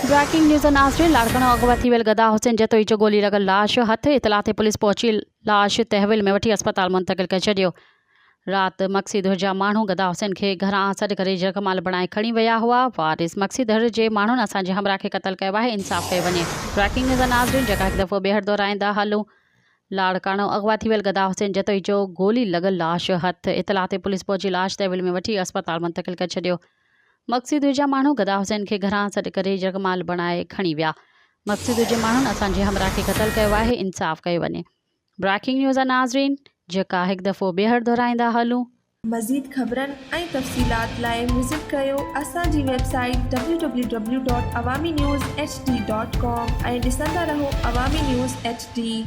Breaking news नाज़रीन, लाड़काणो अगवा थी वियल गदा हुसैन जतोई जो गोली लॻल लाश हथ इतला ते पुलिस पहुची लाश तहवील में वठी अस्पताल मुंतकिल करे छॾियो। रात मक़सीद जा माण्हू गदा हुसैन खे घरां सॾु करे जगमाल बणाए खणी विया हुआ। वारिस मक़सीद जे माण्हुनि असांजे हमरा खे क़तल कयो आहे, इंसाफ़ कयो वञे। ब्रेकिंग न्यूज़ नाज़रीन, जेका हिकु दफ़ो ॿीहर दोहराईंदा हलूं। लाड़काणो अगवा थी वियल गदा हुसैन जतोई जो गोली लॻल लाश हथ इतला ते पुलिस पहुची लाश तहवील में वठी अस्पताल मुंतकिल करे छॾियो। मक़सीद जा माण्हू गदा हुसैन खे घरां सॾु करे जगमाल बणाए खणी विया। मक़सीद जे माण्हुनि असांजे हमरा खे क़तल कयो आहे, इंसाफ़ कयो वञे। ब्रेकिंग न्यूज़ नाज़रीन, जेका हिकु दफ़ो ॿीहर दोहराईंदा हलूं। मज़ीद ख़बरनि ऐं तफ़सीलात लाइ विज़िट कयो असांजी वेबसाइट www.awamiNewsHD.com ऐं ॾिसंदा रहो अवामी न्यूज़ HD।